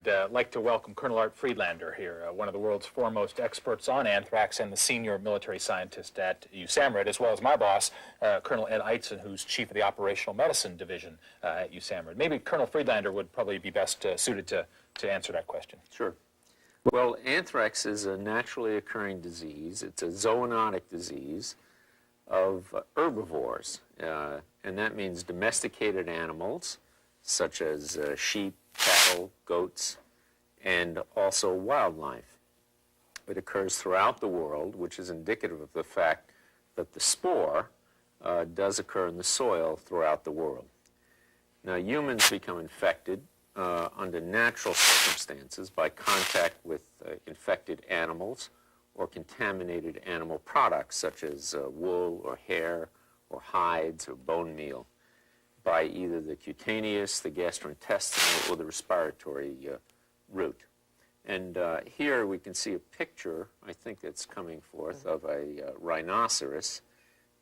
I'd like to welcome Colonel Art Friedlander here, one of the world's foremost experts on anthrax and the senior military scientist at USAMRIID, as well as my boss, Colonel Ed Eitzen, who's chief of the Operational Medicine Division at USAMRIID. Maybe Colonel Friedlander would probably be best suited to answer that question. Sure. Well, anthrax is a naturally occurring disease. It's a zoonotic disease of herbivores, and that means domesticated animals such as sheep, cattle, goats, and also wildlife. It occurs throughout the world, which is indicative of the fact that the spore does occur in the soil throughout the world. Now, humans become infected under natural circumstances by contact with infected animals or contaminated animal products such as wool or hair or hides or bone meal, by either the cutaneous, the gastrointestinal, or the respiratory route. And here we can see a picture, I think it's coming forth, of a rhinoceros.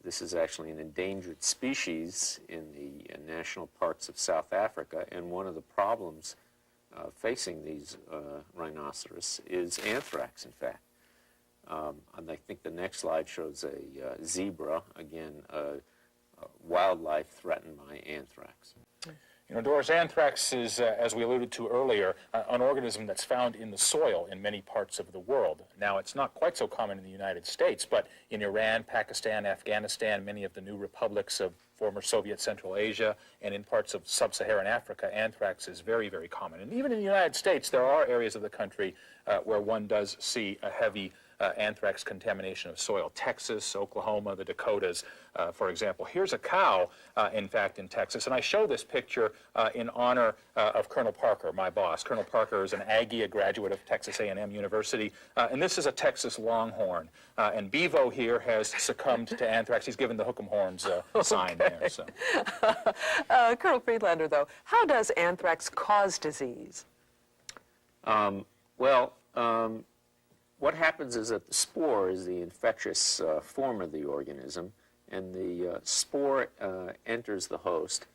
This is actually an endangered species in the national parks of South Africa, and one of the problems facing these rhinoceros is anthrax, in fact. And I think the next slide shows a zebra, again, wildlife threatened by anthrax. You know, Doris, anthrax is, as we alluded to earlier, an organism that's found in the soil in many parts of the world. Now, it's not quite so common in the United States, but in Iran, Pakistan, Afghanistan, many of the new republics of former Soviet Central Asia, and in parts of sub-Saharan Africa, anthrax is very, very common. And even in the United States, there are areas of the country where one does see a heavy anthrax contamination of soil. Texas, Oklahoma, the Dakotas, for example. Here's a cow, in fact, in Texas, and I show this picture in honor of Colonel Parker, my boss. Colonel Parker is an Aggie, a graduate of Texas A&M University, and this is a Texas Longhorn. And Bevo here has succumbed to anthrax. He's given the hook'em horns sign there. So. Colonel Friedlander, though, how does anthrax cause disease? What happens is that the spore is the infectious form of the organism, and the spore enters the host,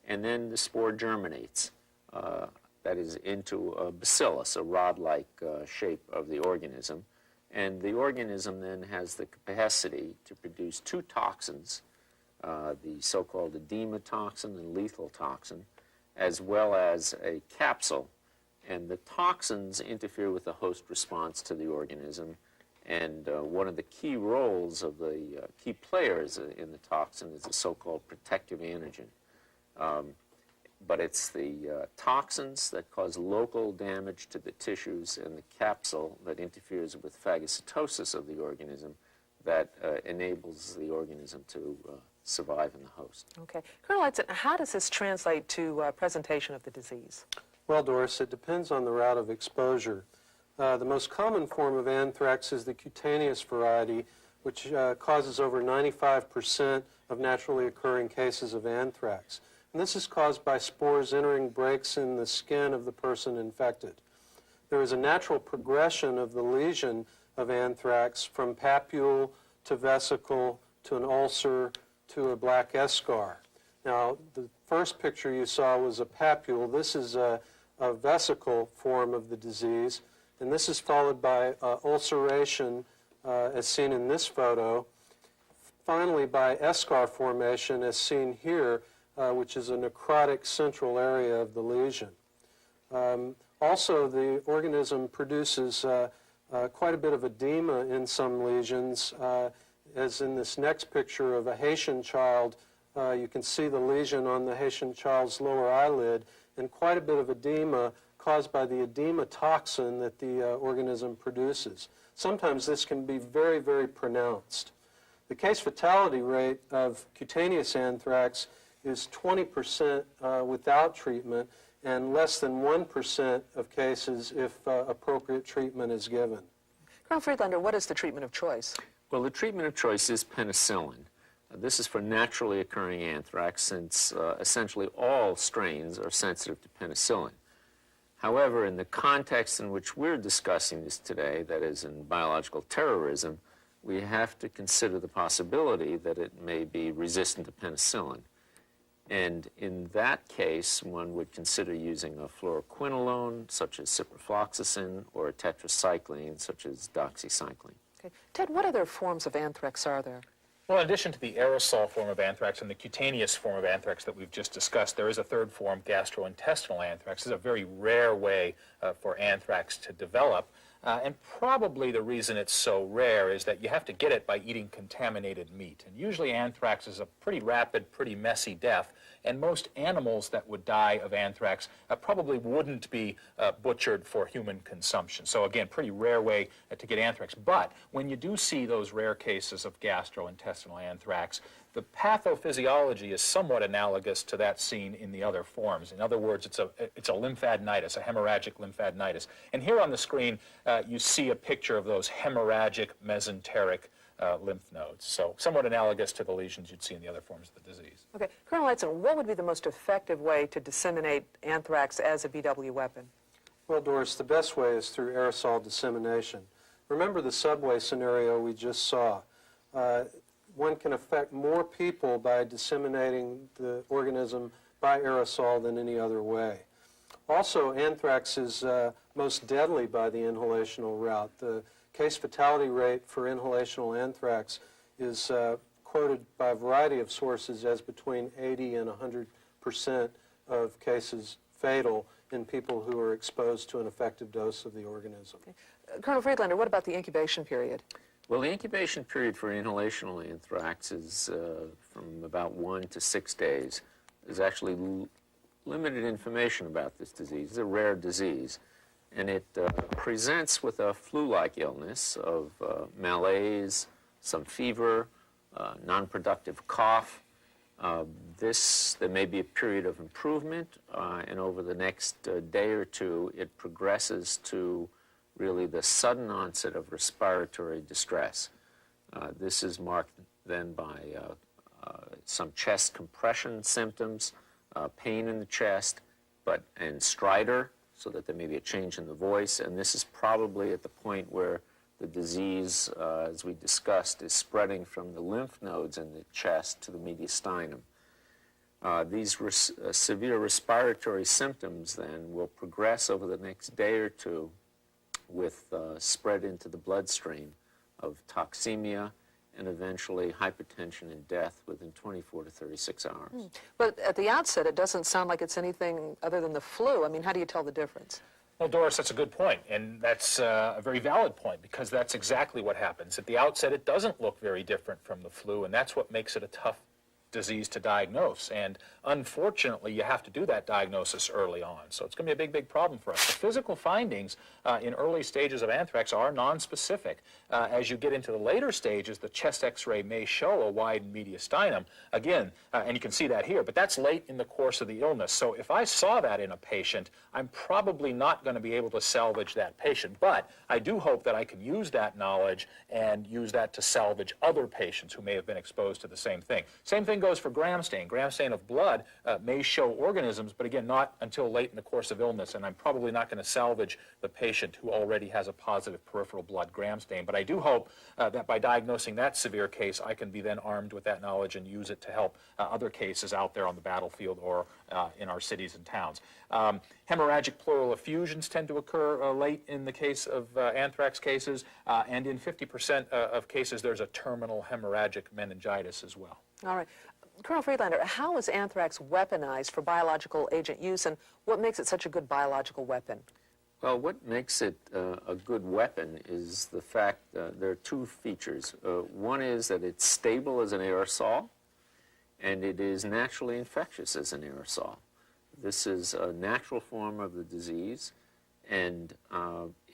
and then the spore germinates, that is, into a bacillus, a rod-like shape of the organism. And the organism then has the capacity to produce two toxins, the so-called edema toxin and lethal toxin, as well as a capsule. And the toxins interfere with the host response to the organism. And one of the key roles of the key players in the toxin is the so-called protective antigen. But it's the toxins that cause local damage to the tissues and the capsule that interferes with phagocytosis of the organism that enables the organism to survive in the host. Okay. Colonel Eitzen, how does this translate to presentation of the disease? Well, Doris, it depends on the route of exposure. The most common form of anthrax is the cutaneous variety, which causes over 95% of naturally occurring cases of anthrax. And this is caused by spores entering breaks in the skin of the person infected. There is a natural progression of the lesion of anthrax from papule to vesicle to an ulcer to a black eschar. Now, the first picture you saw was a papule. This is a vesicle form of the disease, and this is followed by ulceration, as seen in this photo, finally by eschar formation, as seen here, which is a necrotic central area of the lesion. Also, the organism produces quite a bit of edema in some lesions, as in this next picture of a Haitian child. You can see the lesion on the Haitian child's lower eyelid, and quite a bit of edema caused by the edema toxin that the organism produces. Sometimes this can be very, very pronounced. The case fatality rate of cutaneous anthrax is 20% without treatment, and less than 1% of cases if appropriate treatment is given. Colonel Friedlander, what is the treatment of choice? Well, the treatment of choice is penicillin. This is for naturally occurring anthrax, since essentially all strains are sensitive to penicillin. However, in the context in which we're discussing this today, that is in biological terrorism, we have to consider the possibility that it may be resistant to penicillin. And in that case, one would consider using a fluoroquinolone, such as ciprofloxacin, or a tetracycline, such as doxycycline. Okay. Ted, what other forms of anthrax are there? Well, in addition to the aerosol form of anthrax and the cutaneous form of anthrax that we've just discussed, there is a third form, gastrointestinal anthrax. This is a very rare way for anthrax to develop. And probably the reason it's so rare is that you have to get it by eating contaminated meat. And usually anthrax is a pretty rapid, pretty messy death. And most animals that would die of anthrax probably wouldn't be butchered for human consumption. So again, pretty rare way to get anthrax. But when you do see those rare cases of gastrointestinal anthrax, the pathophysiology is somewhat analogous to that seen in the other forms. In other words, it's a lymphadenitis, a hemorrhagic lymphadenitis. And here on the screen, you see a picture of those hemorrhagic mesenteric lymph nodes. So somewhat analogous to the lesions you'd see in the other forms of the disease. Okay. Colonel Edson, what would be the most effective way to disseminate anthrax as a VW weapon? Well, Doris, the best way is through aerosol dissemination. Remember the subway scenario we just saw. One can affect more people by disseminating the organism by aerosol than any other way. Also, anthrax is most deadly by the inhalational route. The case fatality rate for inhalational anthrax is quoted by a variety of sources as between 80 and 100% of cases fatal in people who are exposed to an effective dose of the organism. Okay. Colonel Friedlander, what about the incubation period? Well, the incubation period for inhalational anthrax is from about 1 to 6 days. There's actually limited information about this disease. It's a rare disease, and it presents with a flu-like illness of malaise, some fever, non-productive cough. There may be a period of improvement, and over the next day or two, it progresses to really the sudden onset of respiratory distress. This is marked then by some chest compression symptoms, pain in the chest, and stridor, so that there may be a change in the voice. And this is probably at the point where the disease, as we discussed, is spreading from the lymph nodes in the chest to the mediastinum. These severe respiratory symptoms then will progress over the next day or two with spread into the bloodstream of toxemia and eventually hypertension and death within 24 to 36 hours. But at the outset, it doesn't sound like it's anything other than the flu. I mean, how do you tell the difference? Well, Doris, that's a good point, and that's a very valid point, because that's exactly what happens. At the outset, it doesn't look very different from the flu, and that's what makes it a tough disease to diagnose. And unfortunately, you have to do that diagnosis early on. So it's going to be a big, big problem for us. The physical findings in early stages of anthrax are nonspecific. As you get into the later stages, the chest x-ray may show a widened mediastinum. Again, and you can see that here, but that's late in the course of the illness. So if I saw that in a patient, I'm probably not going to be able to salvage that patient. But I do hope that I can use that knowledge and use that to salvage other patients who may have been exposed to the same thing. Same thing goes for gram stain. Gram stain of blood may show organisms, but again, not until late in the course of illness, and I'm probably not going to salvage the patient who already has a positive peripheral blood gram stain. But I do hope that by diagnosing that severe case, I can be then armed with that knowledge and use it to help other cases out there on the battlefield or in our cities and towns. Hemorrhagic pleural effusions tend to occur late in the case of anthrax cases, and in 50% of cases, there's a terminal hemorrhagic meningitis as well. All right. Colonel Friedlander, how is anthrax weaponized for biological agent use, and what makes it such a good biological weapon? Well, what makes it a good weapon is the fact there are two features. One is that it's stable as an aerosol, and it is naturally infectious as an aerosol. This is a natural form of the disease, and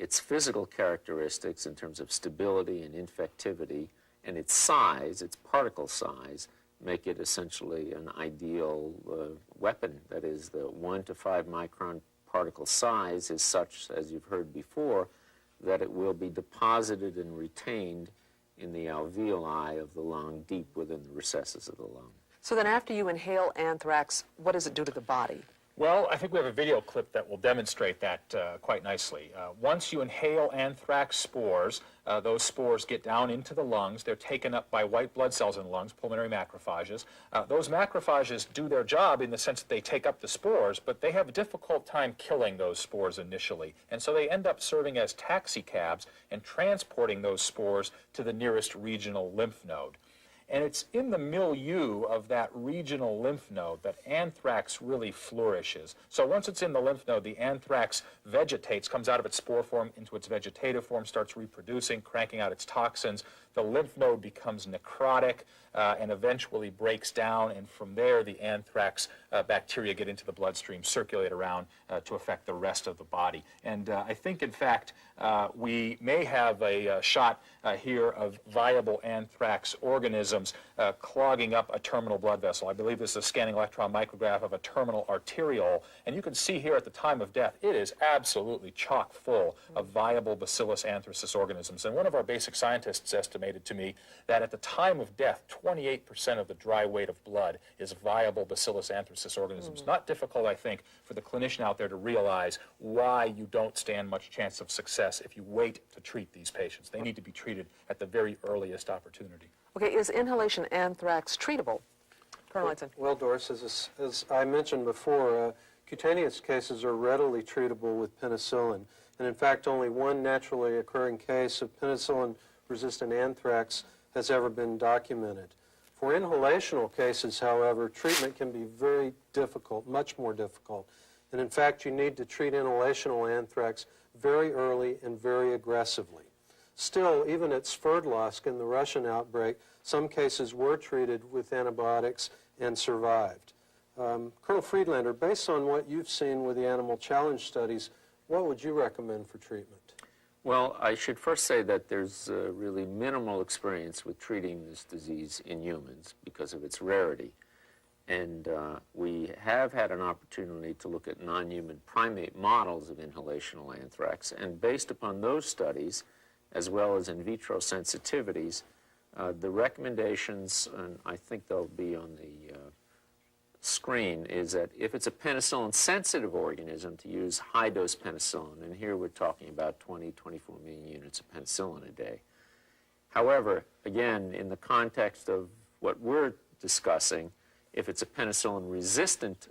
its physical characteristics in terms of stability and infectivity and its size, its particle size, make it essentially an ideal weapon. That is, the 1 to 5 micron particle size is such, as you've heard before, that it will be deposited and retained in the alveoli of the lung, deep within the recesses of the lung. So then after you inhale anthrax, what does it do to the body? Well, I think we have a video clip that will demonstrate that quite nicely. Once you inhale anthrax spores, those spores get down into the lungs. They're taken up by white blood cells in the lungs, pulmonary macrophages. Those macrophages do their job in the sense that they take up the spores, but they have a difficult time killing those spores initially. And so they end up serving as taxi cabs and transporting those spores to the nearest regional lymph node. And it's in the milieu of that regional lymph node that anthrax really flourishes. So once it's in the lymph node, the anthrax vegetates, comes out of its spore form into its vegetative form, starts reproducing, cranking out its toxins. The lymph node becomes necrotic and eventually breaks down, and from there the anthrax bacteria get into the bloodstream, circulate around to affect the rest of the body. And I think, in fact, we may have a shot here of viable anthrax organisms clogging up a terminal blood vessel. I believe this is a scanning electron micrograph of a terminal arteriole, and you can see here at the time of death, it is absolutely chock full of viable Bacillus anthracis organisms. And one of our basic scientists estimated to me that at the time of death, 28% of the dry weight of blood is viable Bacillus anthracis organisms. Not difficult, I think, for the clinician out there to realize why you don't stand much chance of success if you wait to treat these patients. They need to be treated at the very earliest opportunity. Okay, is inhalation anthrax treatable? Colonel Edson. Well, Doris, as I mentioned before, cutaneous cases are readily treatable with penicillin. And in fact, only one naturally occurring case of penicillin-resistant anthrax has ever been documented. For inhalational cases, however, treatment can be very difficult, much more difficult. And in fact, you need to treat inhalational anthrax very early and very aggressively. Still, even at Sverdlovsk in the Russian outbreak, some cases were treated with antibiotics and survived. Colonel Friedlander, based on what you've seen with the animal challenge studies, what would you recommend for treatment? Well, I should first say that there's really minimal experience with treating this disease in humans because of its rarity. And we have had an opportunity to look at non-human primate models of inhalational anthrax, and based upon those studies, as well as in vitro sensitivities, the recommendations, and I think they'll be on the screen, is that if it's a penicillin-sensitive organism, to use high-dose penicillin, and here we're talking about 20, 24 million units of penicillin a day. However, again, in the context of what we're discussing, if it's a penicillin-resistant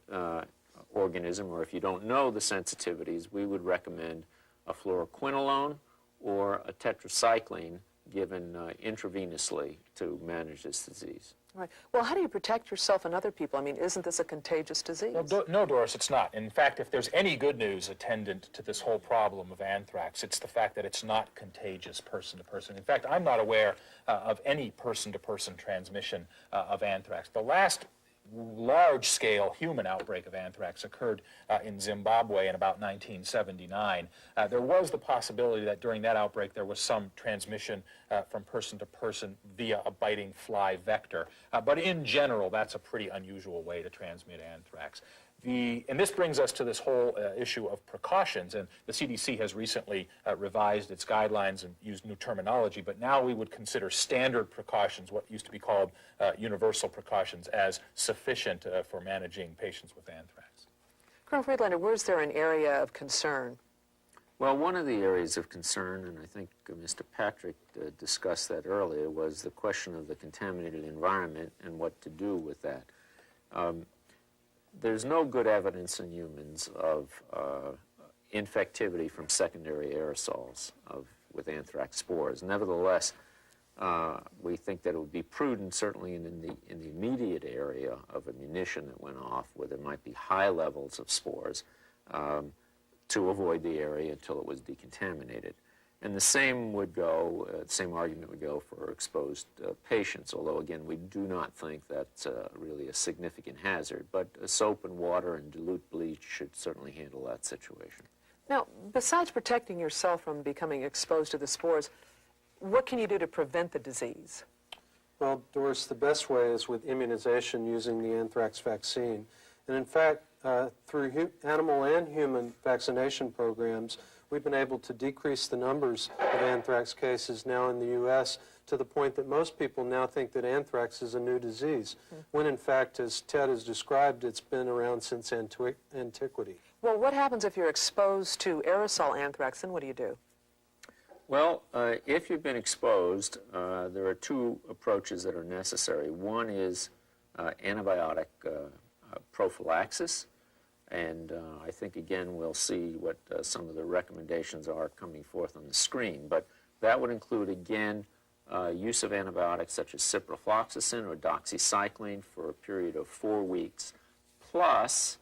organism, or if you don't know the sensitivities, we would recommend a fluoroquinolone or a tetracycline given intravenously to manage this disease. Right. Well, how do you protect yourself and other people? I mean, isn't this a contagious disease? Well, no, Doris, it's not. In fact, if there's any good news attendant to this whole problem of anthrax, it's the fact that it's not contagious person to person. In fact, I'm not aware of any person-to-person transmission of anthrax. The last large-scale human outbreak of anthrax occurred in Zimbabwe in about 1979. There was the possibility that during that outbreak there was some transmission from person to person via a biting fly vector. But in general, that's a pretty unusual way to transmit anthrax. And this brings us to this whole issue of precautions, and the CDC has recently revised its guidelines and used new terminology, but now we would consider standard precautions, what used to be called universal precautions, as sufficient for managing patients with anthrax. Colonel Friedlander, where is there an area of concern? Well, one of the areas of concern, and I think Mr. Patrick discussed that earlier, was the question of the contaminated environment and what to do with that. There's no good evidence in humans of infectivity from secondary aerosols with anthrax spores. Nevertheless, we think that it would be prudent, certainly in the immediate area of a munition that went off, where there might be high levels of spores, to avoid the area until it was decontaminated. And the same would go, same argument would go for exposed patients, although again, we do not think that's really a significant hazard. But soap and water and dilute bleach should certainly handle that situation. Now, besides protecting yourself from becoming exposed to the spores, what can you do to prevent the disease? Well, Doris, the best way is with immunization using the anthrax vaccine. And in fact, through animal and human vaccination programs, we've been able to decrease the numbers of anthrax cases now in the U.S. to the point that most people now think that anthrax is a new disease, when in fact, as Ted has described, it's been around since antiquity. Well, what happens if you're exposed to aerosol anthrax, then what do you do? Well, if you've been exposed, there are two approaches that are necessary. One is antibiotic prophylaxis, and I think, again, we'll see what some of the recommendations are coming forth on the screen. But that would include, again, use of antibiotics such as ciprofloxacin or doxycycline for a period of 4 weeks, plus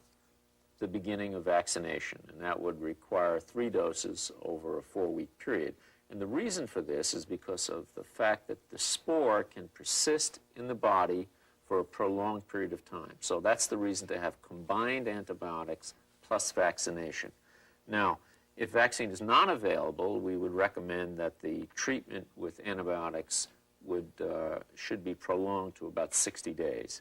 the beginning of vaccination, and that would require 3 doses over a 4-week period. And the reason for this is because of the fact that the spore can persist in the body for a prolonged period of time. So that's the reason to have combined antibiotics plus vaccination. Now, if vaccine is not available, we would recommend that the treatment with antibiotics should be prolonged to about 60 days.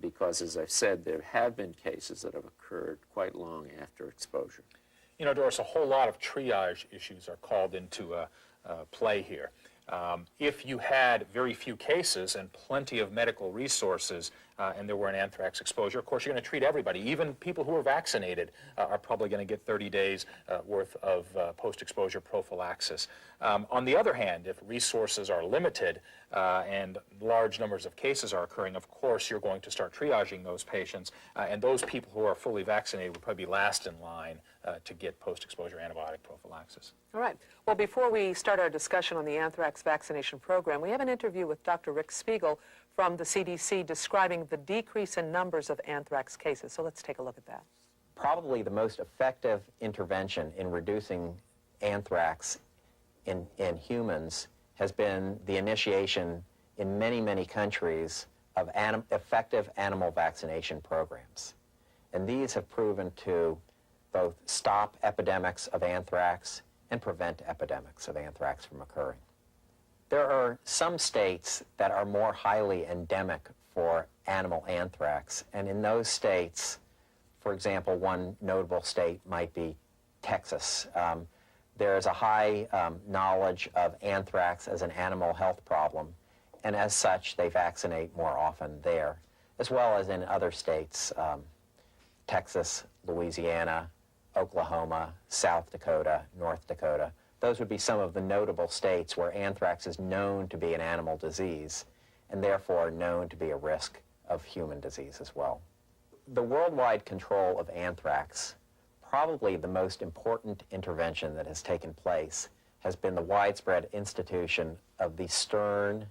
Because, as I've said, there have been cases that have occurred quite long after exposure. You know, Doris, a whole lot of triage issues are called into play here. If you had very few cases and plenty of medical resources and there were an anthrax exposure, of course, you're going to treat everybody. Even people who are vaccinated are probably going to get 30 days worth of post-exposure prophylaxis. On the other hand, if resources are limited and large numbers of cases are occurring, of course, you're going to start triaging those patients, and those people who are fully vaccinated will probably be last in line to get post-exposure antibiotic prophylaxis. All right. Well, before we start our discussion on the anthrax vaccination program, we have an interview with Dr. Rick Spiegel from the CDC describing the decrease in numbers of anthrax cases. So let's take a look at that. Probably the most effective intervention in reducing anthrax in humans has been the initiation in many, many countries of effective animal vaccination programs. And these have proven to both stop epidemics of anthrax and prevent epidemics of anthrax from occurring. There are some states that are more highly endemic for animal anthrax, and in those states, for example, one notable state might be Texas. There is a high knowledge of anthrax as an animal health problem, and as such, they vaccinate more often there, as well as in other states, Texas, Louisiana, Oklahoma, South Dakota, North Dakota. Those would be some of the notable states where anthrax is known to be an animal disease and therefore known to be a risk of human disease as well. The worldwide control of anthrax, probably the most important intervention that has taken place, has been the widespread institution of the Stern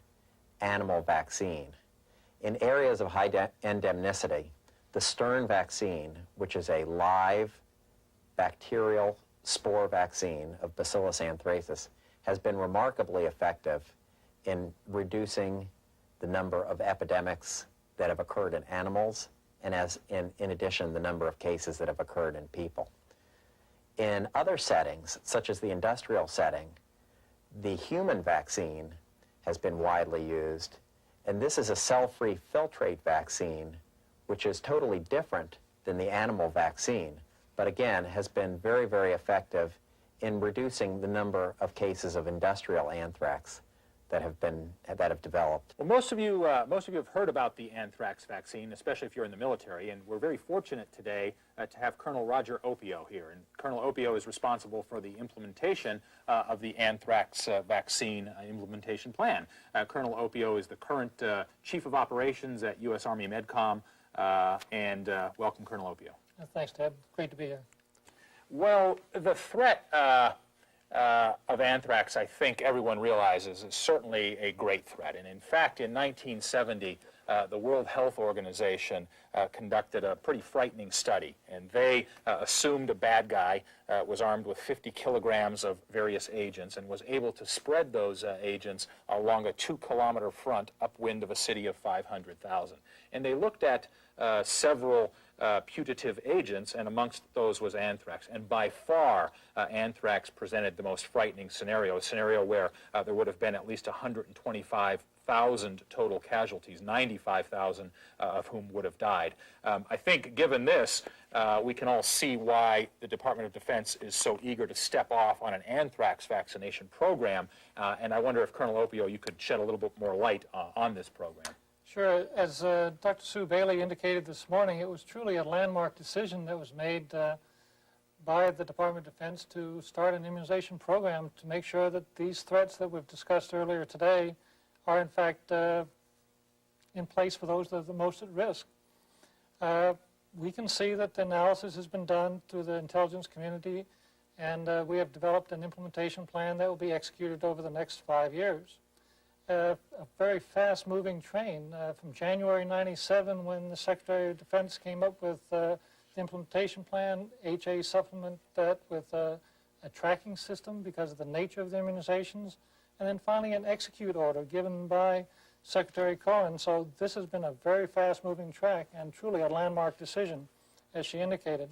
animal vaccine. In areas of high endemicity, the Stern vaccine, which is a live bacterial spore vaccine of Bacillus anthracis, has been remarkably effective in reducing the number of epidemics that have occurred in animals, and in addition, the number of cases that have occurred in people. In other settings, such as the industrial setting, the human vaccine has been widely used, and this is a cell-free filtrate vaccine, which is totally different than the animal vaccine, but again has been very, very effective in reducing the number of cases of industrial anthrax that have developed. Well, most of you have heard about the anthrax vaccine, especially if you're in the military, and we're very fortunate today to have Colonel Roger Opio here. And Colonel Opio is responsible for the implementation of the anthrax vaccine implementation plan. Colonel Opio is the current Chief of Operations at U.S. Army MedCom, and welcome, Colonel Opio. Thanks, Ted. Great to be here. Well, the threat of anthrax, I think everyone realizes, is certainly a great threat. And in fact, in 1970, the World Health Organization conducted a pretty frightening study, and they assumed a bad guy was armed with 50 kilograms of various agents and was able to spread those agents along a 2-kilometer front upwind of a city of 500,000. And they looked at several putative agents, and amongst those was anthrax. And by far, anthrax presented the most frightening scenario, a scenario where there would have been at least 125 100,000 total casualties, 95,000 of whom would have died. I think given this, we can all see why the Department of Defense is so eager to step off on an anthrax vaccination program, and I wonder if Colonel Opio, you could shed a little bit more light on this program. Sure. As Dr. Sue Bailey indicated this morning, it was truly a landmark decision that was made by the Department of Defense to start an immunization program to make sure that these threats that we've discussed earlier today are in fact in place for those that are the most at risk. We can see that the analysis has been done through the intelligence community, and we have developed an implementation plan that will be executed over the next 5 years. A very fast-moving train. From January '97, when the Secretary of Defense came up with the implementation plan, HA supplement that with a tracking system because of the nature of the immunizations, and then finally an execute order given by Secretary Cohen. So this has been a very fast-moving track and truly a landmark decision, as she indicated.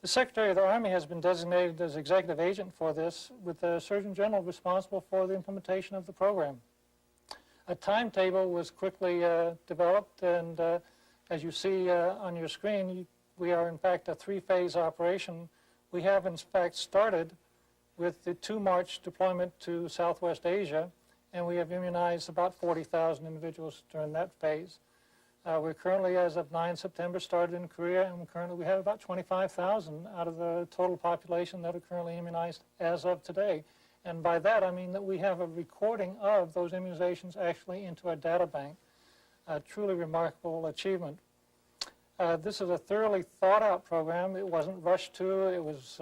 The Secretary of the Army has been designated as executive agent for this, with the Surgeon General responsible for the implementation of the program. A timetable was quickly developed, and as you see on your screen, we are in fact a three-phase operation. We have in fact started with the 2-March deployment to Southwest Asia, and we have immunized about 40,000 individuals during that phase. We're currently, as of 9 September, started in Korea, and currently we have about 25,000 out of the total population that are currently immunized as of today. And by that, I mean that we have a recording of those immunizations actually into our data bank. A truly remarkable achievement. This is a thoroughly thought-out program. It wasn't rushed to. It was,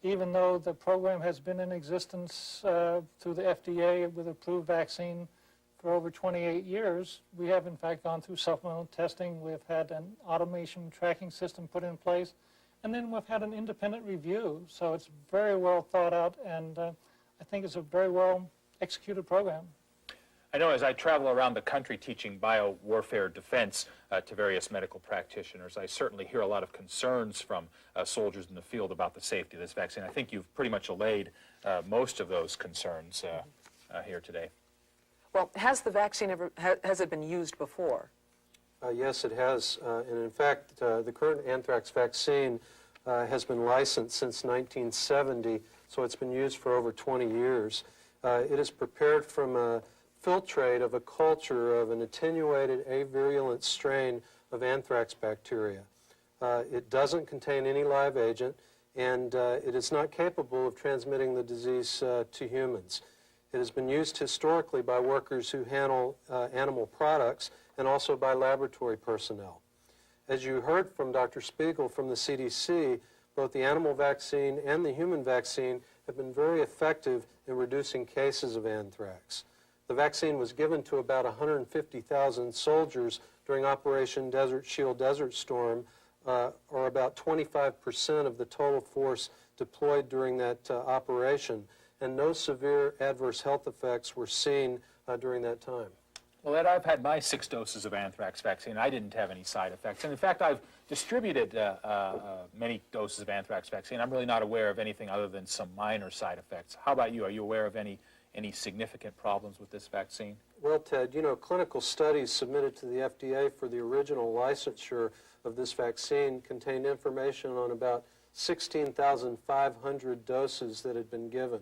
even though the program has been in existence through the FDA with approved vaccine for over 28 years, we have in fact gone through supplemental testing. We've had an automation tracking system put in place, and then we've had an independent review. So it's very well thought out, and I think it's a very well executed program. I know as I travel around the country teaching biowarfare defense to various medical practitioners, I certainly hear a lot of concerns from soldiers in the field about the safety of this vaccine. I think you've pretty much allayed most of those concerns here today. Well, has the vaccine ever, has it been used before? Yes, it has. And in fact, the current anthrax vaccine has been licensed since 1970, so it's been used for over 20 years. It is prepared from a filtrate of a culture of an attenuated avirulent strain of anthrax bacteria. It doesn't contain any live agent, and it is not capable of transmitting the disease to humans. It has been used historically by workers who handle animal products and also by laboratory personnel. As you heard from Dr. Spiegel from the CDC, both the animal vaccine and the human vaccine have been very effective in reducing cases of anthrax. The vaccine was given to about 150,000 soldiers during Operation Desert Shield Desert Storm, or about 25% of the total force deployed during that operation, and no severe adverse health effects were seen during that time. Well, Ed, I've had my 6 doses of anthrax vaccine. I didn't have any side effects. And in fact, I've distributed many doses of anthrax vaccine. I'm really not aware of anything other than some minor side effects. How about you? Are you aware of any significant problems with this vaccine? Well, Ted, you know, clinical studies submitted to the FDA for the original licensure of this vaccine contained information on about 16,500 doses that had been given.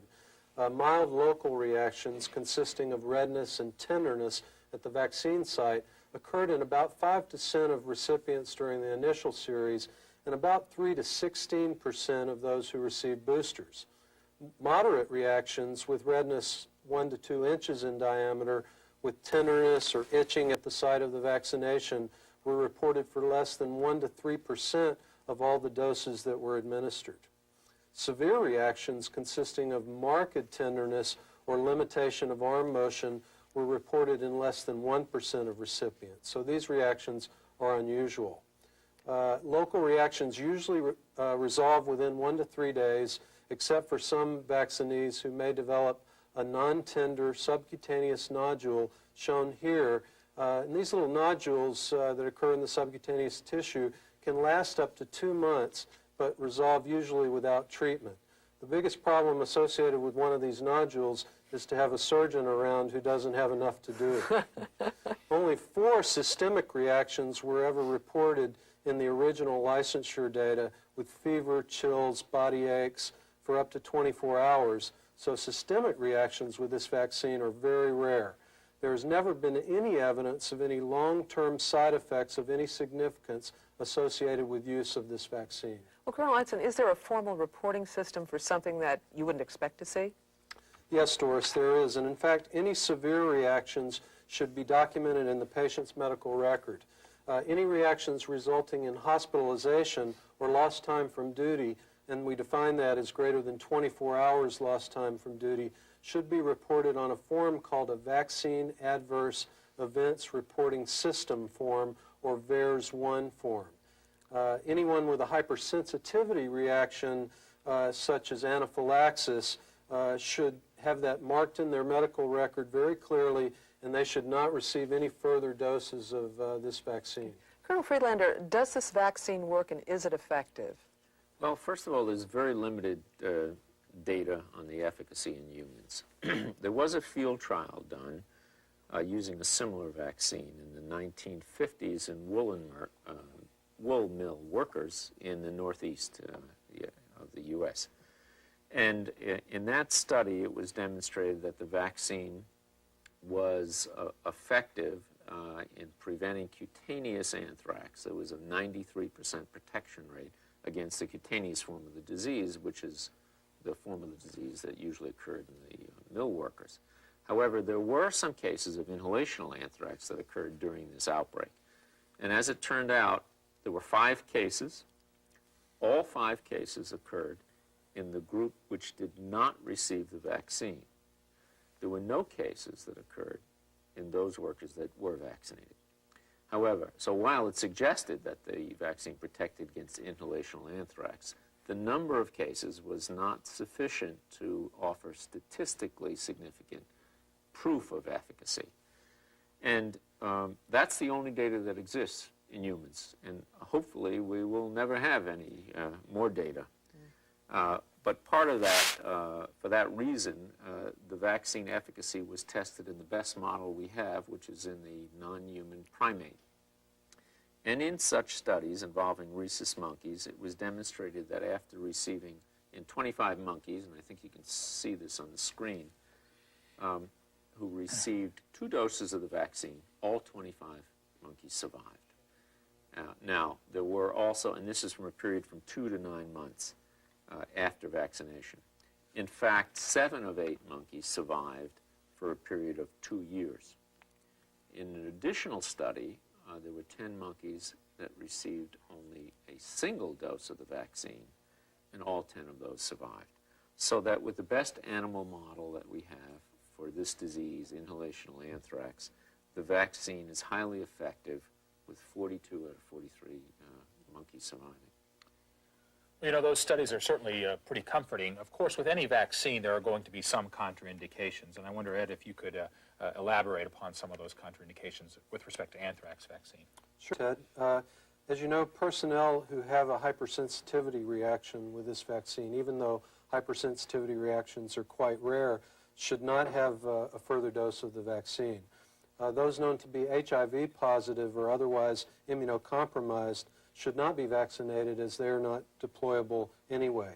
Mild local reactions consisting of redness and tenderness at the vaccine site occurred in about 5% of recipients during the initial series and about 3 to 16% of those who received boosters. Moderate reactions with redness 1 to 2 inches in diameter with tenderness or itching at the site of the vaccination were reported for less than 1 to 3% of all the doses that were administered. Severe reactions consisting of marked tenderness or limitation of arm motion were reported in less than 1% of recipients. So these reactions are unusual. Local reactions usually resolve within 1 to 3 days, except for some vaccinees who may develop a non-tender subcutaneous nodule shown here. And these little nodules that occur in the subcutaneous tissue can last up to 2 months, but resolve usually without treatment. The biggest problem associated with one of these nodules is to have a surgeon around who doesn't have enough to do. Only 4 systemic reactions were ever reported in the original licensure data, with fever, chills, body aches for up to 24 hours. So systemic reactions with this vaccine are very rare. There has never been any evidence of any long-term side effects of any significance associated with use of this vaccine. Well, Colonel Edson, is there a formal reporting system for something that you wouldn't expect to see? Yes, Doris, there is. And in fact, any severe reactions should be documented in the patient's medical record. Any reactions resulting in hospitalization or lost time from duty, and we define that as greater than 24 hours lost time from duty, should be reported on a form called a Vaccine Adverse Events Reporting System form, or VAERS-1 form. Anyone with a hypersensitivity reaction, such as anaphylaxis, should have that marked in their medical record very clearly, and they should not receive any further doses of this vaccine. Colonel Friedlander, does this vaccine work and is it effective? Well, first of all, there's very limited data on the efficacy in humans. There was a field trial done using a similar vaccine in the 1950s in wool mill workers in the northeast of the U.S. And in that study, it was demonstrated that the vaccine was effective in preventing cutaneous anthrax. There was a 93% protection rate against the cutaneous form of the disease, which is the form of the disease that usually occurred in the mill workers. However, there were some cases of inhalational anthrax that occurred during this outbreak. And as it turned out, there were 5 cases. All 5 cases occurred in the group which did not receive the vaccine. There were no cases that occurred in those workers that were vaccinated. However, so while it suggested that the vaccine protected against inhalational anthrax, the number of cases was not sufficient to offer statistically significant proof of efficacy. And that's the only data that exists in humans. And hopefully we will never have any more data. But part of that, for that reason, the vaccine efficacy was tested in the best model we have, which is in the non-human primate. And in such studies involving rhesus monkeys, it was demonstrated that after receiving, in 25 monkeys, and I think you can see this on the screen, who received 2 doses of the vaccine, all 25 monkeys survived. Now, there were also, and this is from a period from 2 to 9 months after vaccination. In fact, 7 of 8 monkeys survived for a period of 2 years. In an additional study, there were 10 monkeys that received only a single dose of the vaccine, and all 10 of those survived. So that with the best animal model that we have for this disease, inhalational anthrax, the vaccine is highly effective with 42 out of 43 monkeys surviving. You know, those studies are certainly pretty comforting. Of course, with any vaccine, there are going to be some contraindications, and I wonder, Ed, if you could elaborate upon some of those contraindications with respect to anthrax vaccine. Sure, Ted. As you know, personnel who have a hypersensitivity reaction with this vaccine, even though hypersensitivity reactions are quite rare, should not have a further dose of the vaccine. Those known to be HIV positive or otherwise immunocompromised should not be vaccinated, as they are not deployable anyway.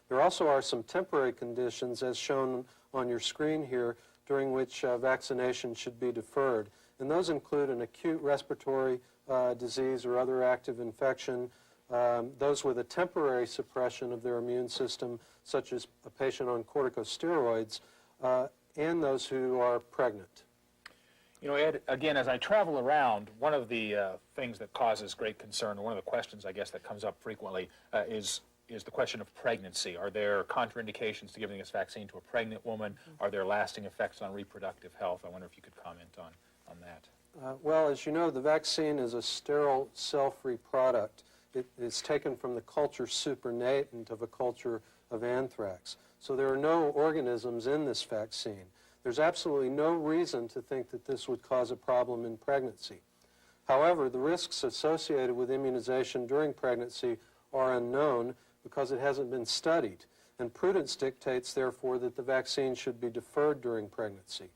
There also are some temporary conditions, as shown on your screen here, during which vaccination should be deferred. And those include an acute respiratory disease or other active infection, those with a temporary suppression of their immune system, such as a patient on corticosteroids, and those who are pregnant. You know, Ed, again, as I travel around, one of the things that causes great concern, one of the questions, I guess, that comes up frequently is the question of pregnancy. Are there contraindications to giving this vaccine to a pregnant woman? Are there lasting effects on reproductive health? I wonder if you could comment on that. Well, as you know, the vaccine is a sterile, cell-free product. It is taken from the culture supernatant of a culture of anthrax. So there are no organisms in this vaccine. There's absolutely no reason to think that this would cause a problem in pregnancy. However, the risks associated with immunization during pregnancy are unknown because it hasn't been studied. and prudence dictates, therefore, that the vaccine should be deferred during pregnancy.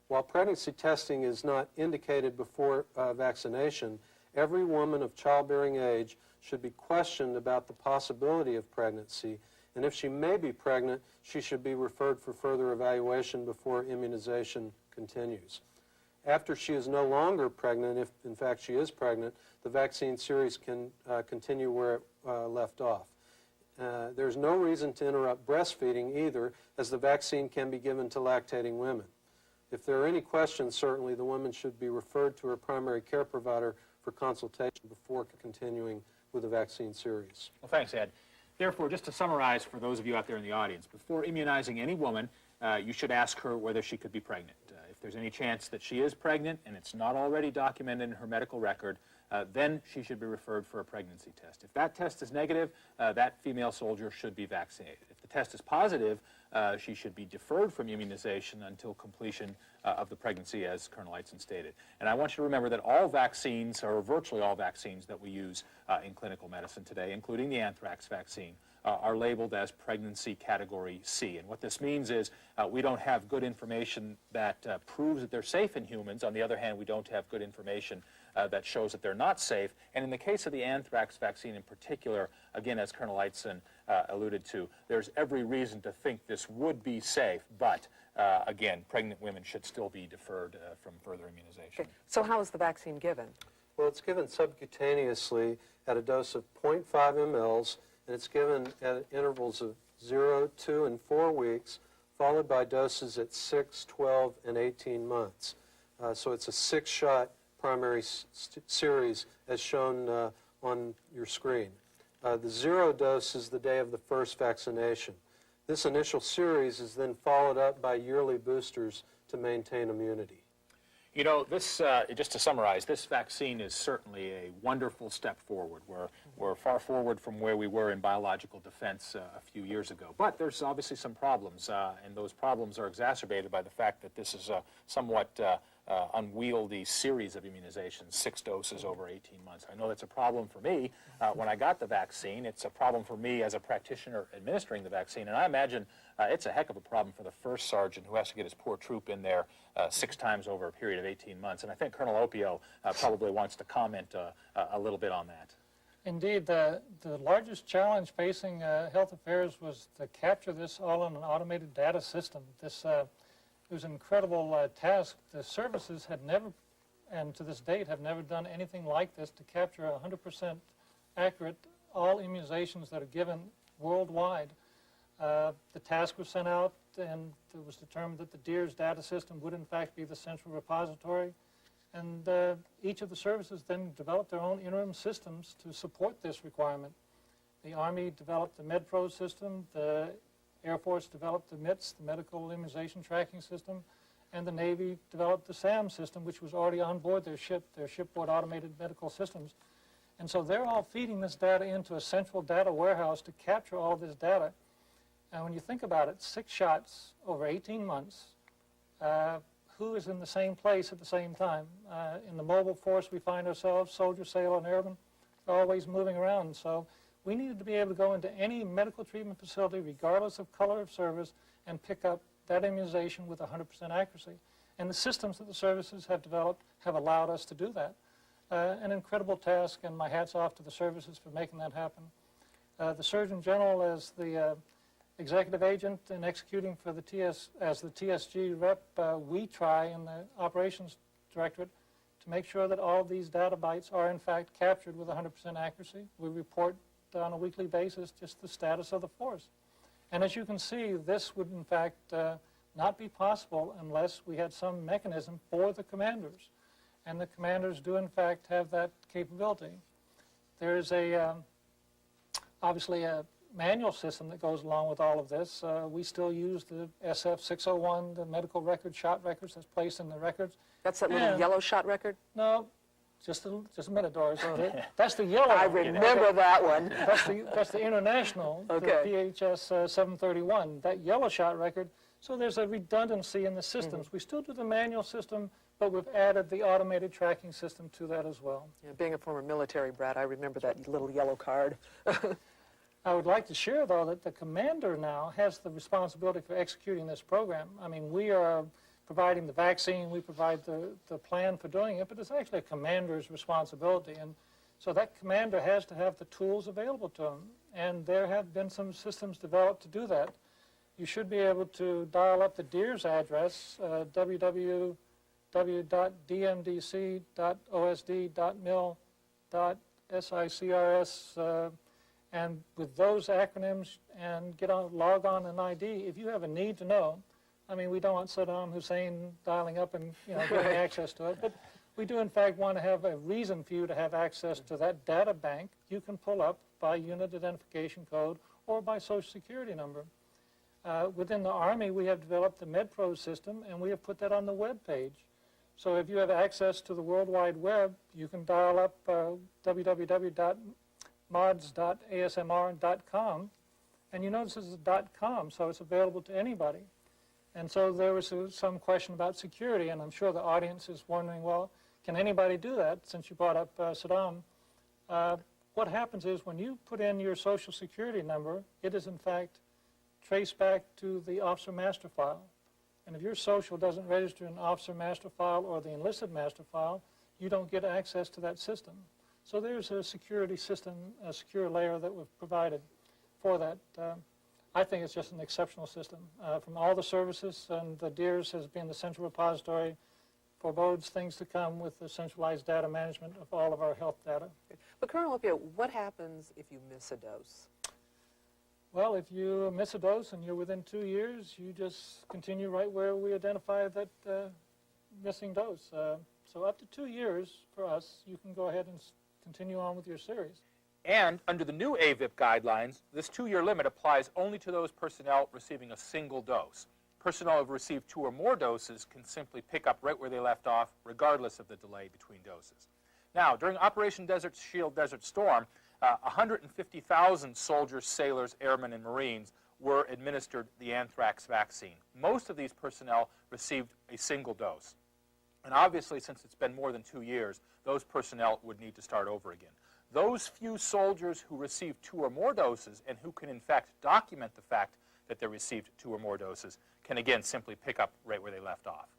While pregnancy testing is not indicated before vaccination, every woman of childbearing age should be questioned about the possibility of pregnancy, and if she may be pregnant, she should be referred for further evaluation before immunization continues. After she is no longer pregnant, if in fact she is pregnant, the vaccine series can continue where it left off. There's no reason to interrupt breastfeeding either, as the vaccine can be given to lactating women. If there are any questions, certainly the woman should be referred to her primary care provider for consultation before continuing with the vaccine series. Well, thanks, Ed. Therefore, just to summarize for those of you out there in the audience, before immunizing any woman, you should ask her whether she could be pregnant. If there's any chance that she is pregnant and it's not already documented in her medical record, then she should be referred for a pregnancy test. If that test is negative, that female soldier should be vaccinated. If the test is positive, she should be deferred from immunization until completion of the pregnancy, as Colonel Eitzen stated. And I want you to remember that all vaccines, or virtually all vaccines that we use in clinical medicine today, including the anthrax vaccine, are labeled as pregnancy category C. And what this means is we don't have good information that proves that they're safe in humans. On the other hand, we don't have good information that shows that they're not safe. And in the case of the anthrax vaccine in particular, again, as Colonel Eitzen alluded to, there's every reason to think this would be safe, but again, pregnant women should still be deferred from further immunization. Okay. So how is the vaccine given? Well, it's given subcutaneously at a dose of 0.5 mLs, and it's given at intervals of 0, 2, and 4 weeks, followed by doses at 6, 12, and 18 months. So it's a 6-shot primary series as shown on your screen. The 0 dose is the day of the first vaccination. This initial series is then followed up by yearly boosters to maintain immunity. You know, this, just to summarize, this vaccine is certainly a wonderful step forward. We're far forward from where we were in biological defense a few years ago. But there's obviously some problems, and those problems are exacerbated by the fact that this is a somewhat unwieldy series of immunizations, 6 doses over 18 months. I know that's a problem for me when I got the vaccine. It's a problem for me as a practitioner administering the vaccine, and I imagine it's a heck of a problem for the first sergeant who has to get his poor troop in there 6 times over a period of 18 months. And I think Colonel Opio probably wants to comment a little bit on that. Indeed, the largest challenge facing health affairs was to capture this all in an automated data system. It was an incredible task. The services had never, and to this date, have never done anything like this to capture 100% accurate all immunizations that are given worldwide. The task was sent out, and it was determined that the DEERS data system would in fact be the central repository. And each of the services then developed their own interim systems to support this requirement. The Army developed the MedPro system, the Air Force developed the MITS, the Medical Immunization Tracking System, and the Navy developed the SAM system, which was already on board their shipboard automated medical systems. And so they're all feeding this data into a central data warehouse to capture all this data. And when you think about it, 6 shots over 18 months, who is in the same place at the same time? In the mobile force we find ourselves, soldier, sailor, and airman, always moving around. So we needed to be able to go into any medical treatment facility, regardless of color of service, and pick up that immunization with 100% accuracy. And the systems that the services have developed have allowed us to do that. An incredible task, and my hat's off to the services for making that happen. The Surgeon General, as the executive agent and executing for the as the TSG rep, we try in the Operations Directorate to make sure that all of these data bytes are in fact captured with 100% accuracy. We report on a weekly basis just the status of the force. And as you can see, this would in fact not be possible unless we had some mechanism for the commanders. And the commanders do in fact have that capability. There is obviously a manual system that goes along with all of this. We still use the SF-601, the medical record, shot records that's placed in the records. That's that little yellow shot record? No, just a minute, Doris. That's the yellow. I remember that one. That's the international, okay. The PHS 731, that yellow shot record. So there's a redundancy in the systems. We still do the manual system, but we've added the automated tracking system to that as well. Yeah, being a former military brat, I remember that little yellow card. I would like to share, though, that the commander now has the responsibility for executing this program. I mean, we are providing the vaccine, we provide the plan for doing it, but it's actually a commander's responsibility. And so that commander has to have the tools available to him. And there have been some systems developed to do that. You should be able to dial up the DEERS address, www.dmdc.osd.mil.sicrs, and with those acronyms and log on an ID. If you have a need to know, I mean, we don't want Saddam Hussein dialing up and getting access to it, but we do in fact want to have a reason for you to have access to that data bank you can pull up by unit identification code or by social security number. Within the Army, we have developed the MedPro system, and we have put that on the web page. So if you have access to the World Wide Web, you can dial up www.mods.asmr.com, and you notice it's a .com, so it's available to anybody. And so there was some question about security, and I'm sure the audience is wondering, well, can anybody do that, since you brought up Saddam? What happens is when you put in your social security number, it is in fact traced back to the officer master file. And if your social doesn't register in the officer master file or the enlisted master file, you don't get access to that system. So there's a security system, a secure layer that we've provided for that. I think it's just an exceptional system. From all the services, and the DEERS has been the central repository, forebodes things to come with the centralized data management of all of our health data. But Colonel Lipia, what happens if you miss a dose? Well, if you miss a dose and you're within 2 years, you just continue right where we identify that missing dose. So up to 2 years for us, you can go ahead and continue on with your series. And under the new AVIP guidelines, this 2-year limit applies only to those personnel receiving a single dose. Personnel who have received 2 or more doses can simply pick up right where they left off, regardless of the delay between doses. Now, during Operation Desert Shield, Desert Storm, 150,000 soldiers, sailors, airmen, and Marines were administered the anthrax vaccine. Most of these personnel received a single dose. And obviously, since it's been more than 2 years, those personnel would need to start over again. Those few soldiers who received 2 or more doses and who can in fact document the fact that they received 2 or more doses can again simply pick up right where they left off.